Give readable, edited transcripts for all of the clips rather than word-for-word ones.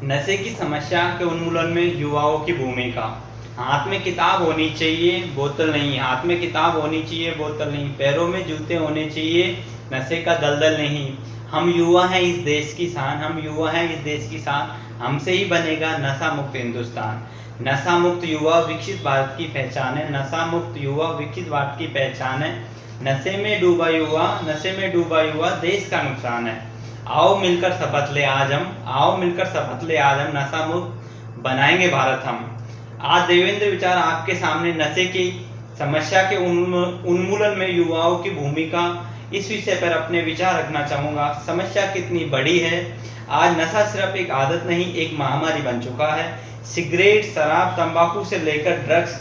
नशे की समस्या के उन्मूलन में युवाओं की भूमिका। हाथ में किताब होनी चाहिए, बोतल नहीं। हाथ में किताब होनी चाहिए, बोतल नहीं। पैरों में जूते होने चाहिए, नशे का दलदल नहीं। हम युवा हैं इस देश की शान, हम युवा हैं इस देश की शान। हमसे ही बनेगा नशा मुक्त हिंदुस्तान। नशा मुक्त युवा विकसित भारत की पहचान है। नशा मुक्त युवा विकसित भारत की पहचान है। नशे में डूबा युवा, नशे में डूबा युवा देश का नुकसान है। आओ मिलकर शपथ ले आज हम, आओ मिलकर शपथ ले आज हम, नशा मुक्त बनाएंगे भारत हम। आज देवेंद्र विचार आपके सामने नशे की समस्या के उन्मूलन में युवाओं की भूमिका, इस विषय पर अपने विचार रखना चाहूँगा। समस्या कितनी बड़ी है। आज नशा सिर्फ एक आदत नहीं, एक महामारी बन चुका है। सिगरेट, शराब, तंबाकू से लेकर ड्रग्स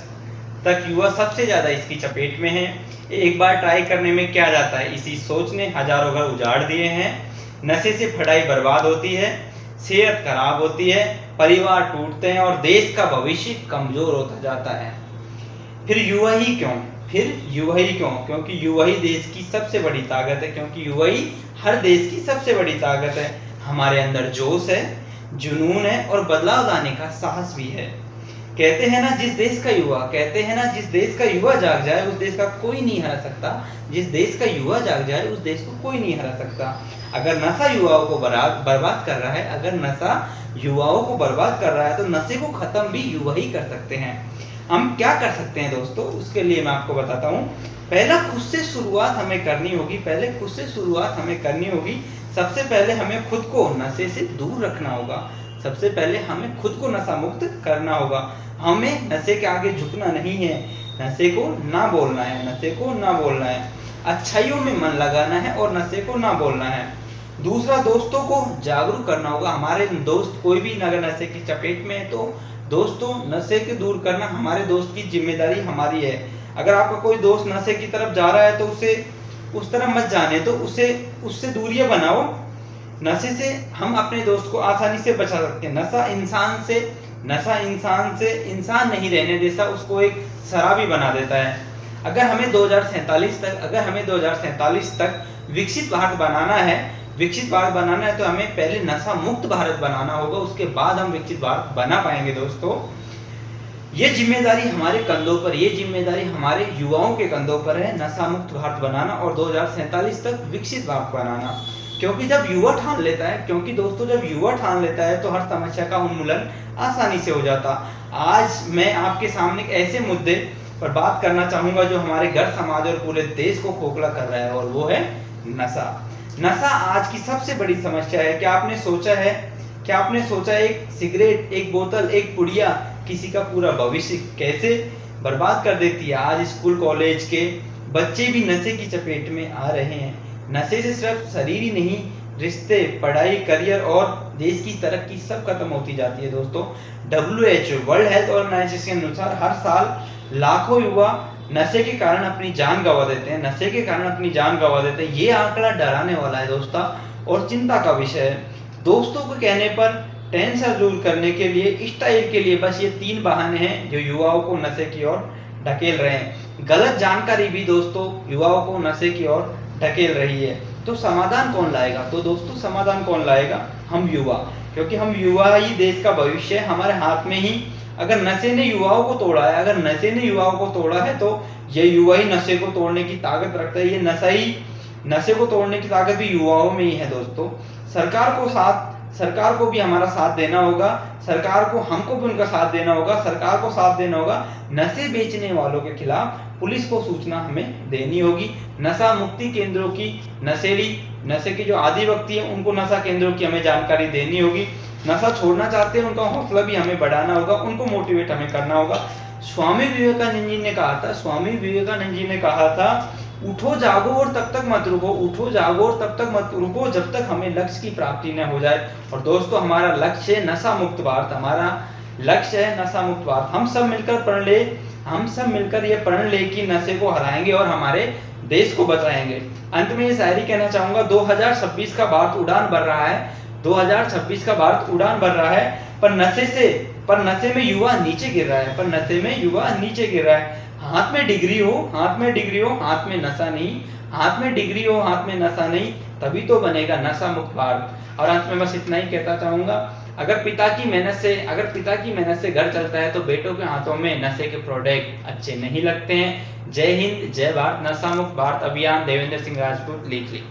तक युवा सबसे ज़्यादा इसकी चपेट में है। एक बार ट्राई करने में क्या जाता है, इसी सोच ने हजारों घर उजाड़ दिए हैं। नशे से पढ़ाई बर्बाद होती है, सेहत खराब होती है, परिवार टूटते हैं और देश का भविष्य कमजोर होता जाता है। फिर युवा ही क्यों? क्योंकि युवा ही देश की सबसे बड़ी ताकत है। क्योंकि युवा ही हर देश की सबसे बड़ी ताकत है। हमारे अंदर जोश है, जुनून है और बदलाव लाने का साहस भी है। कहते हैं ना जिस देश का युवा जाग जाए उस देश का कोई नहीं हरा सकता। जिस देश का युवा जाग जाए उस देश को कोई नहीं हरा सकता। अगर नशा युवाओं को बर्बाद कर रहा है, अगर नशा युवाओं को बर्बाद कर रहा है, तो नशे को खत्म भी युवा ही कर सकते हैं। हम क्या कर सकते हैं दोस्तों, उसके लिए मैं आपको बताता हूँ। पहला खुद से शुरुआत हमें करनी होगी। सबसे पहले हमें खुद को नशे से दूर रखना होगा। सबसे पहले हमें खुद को नशा मुक्त करना होगा। हमें नशे के आगे झुकना नहीं है, नशे को ना बोलना है। अच्छाइयों में मन लगाना है और नशे को ना बोलना है। दूसरा, दोस्तों को जागरूक करना होगा। हमारे दोस्त कोई भी अगर नशे की चपेट में है तो दोस्तों नशे के दूर करना हमारे दोस्त की जिम्मेदारी हमारी है। अगर आपका कोई दोस्त नशे की तरफ जा रहा है तो उसे उस तरफ मत जाने दो, उससे दूरियां बनाओ। नशे से हम अपने दोस्त को आसानी से बचा सकते हैं। नशा इंसान से इंसान नहीं रहने देता, उसको एक शराबी बना देता है। अगर हमें 2047 तक विकसित भारत बनाना है तो हमें पहले नशा मुक्त भारत बनाना होगा, उसके बाद हम विकसित भारत बना पाएंगे। दोस्तों, ये जिम्मेदारी हमारे कंधों पर, ये जिम्मेदारी हमारे युवाओं के कंधों पर है, नशा मुक्त भारत बनाना और 2047 तक विकसित भारत बनाना। क्योंकि जब युवा ठान लेता है तो हर समस्या का उन्मूलन आसानी से हो जाता। आज मैं आपके सामने ऐसे मुद्दे पर बात करना चाहूंगा जो हमारे घर, समाज और पूरे देश को खोखला कर रहा है, और वो है नशा आज की सबसे बड़ी समस्या है। क्या आपने सोचा है एक सिगरेट, एक बोतल, एक पुड़िया किसी का पूरा भविष्य कैसे बर्बाद कर देती है। आज स्कूल कॉलेज के बच्चे भी नशे की चपेट में आ रहे हैं। नशे से सिर्फ शरीर ही नहीं, रिश्ते, पढ़ाई, करियर और देश की तरक्की सब खत्म होती जाती है। दोस्तों, WHO वर्ल्ड हेल्थ ऑर्गेनाइजेशन के अनुसार हर साल लाखों युवा नशे के कारण अपनी जान गंवा देते हैं। ये आंकड़ा डराने वाला है दोस्तों और चिंता का विषय है। दोस्तों के कहने पर टेंशन दूर करने के लिए, स्टाइल के लिए बस ये 3 बहाने हैं जो युवाओं को नशे की ओर ढकेल रहे हैं। गलत जानकारी भी दोस्तों युवाओं को नशे की ओर ढकेल रही है। तो समाधान कौन लाएगा? तो दोस्तों समाधान कौन लाएगा? हम युवा, क्योंकि हम युवा ही देश का भविष्य है। हमारे हाथ में ही, अगर नशे ने युवाओं को तोड़ा है तो ये युवा ही नशे को तोड़ने की ताकत रखता है। ये नशे को तोड़ने की ताकत भी युवाओं में ही है। दोस्तों, सरकार को भी हमारा साथ देना होगा, हमको भी उनका साथ देना होगा। नशे बेचने वालों के खिलाफ पुलिस को सूचना हमें देनी होगी। नशा मुक्ति केंद्रों की, नशे के जो आदी व्यक्ति है उनको नशा केंद्रों की हमें जानकारी देनी होगी। नशा छोड़ना चाहते हैं उनका हौसला भी हमें बढ़ाना होगा, उनको मोटिवेट हमें करना होगा। स्वामी विवेकानंद जी ने कहा था, उठो जागो और तब तक मत रुको जब तक हमें लक्ष्य की प्राप्ति न हो जाए। और दोस्तों, हमारा लक्ष्य है नशा मुक्त भारत। हम सब मिलकर ये प्रण ले कि नशे को हराएंगे और हमारे देश को बचाएंगे। अंत में ये शायरी कहना चाहूंगा, 2026 का भारत उड़ान भर रहा है, पर नशे में युवा नीचे गिर रहा है। हाथ में डिग्री हो, हाथ में नशा नहीं, तभी तो बनेगा नशा मुक्त भारत। और अंत में बस इतना ही कहता चाहूंगा, अगर पिता की मेहनत से घर चलता है तो बेटों के हाथों में नशे के प्रोडक्ट अच्छे नहीं लगते हैं। जय हिंद, जय भारत, नशा मुक्त भारत अभियान, देवेंद्र सिंह राजपूत, लिख ली।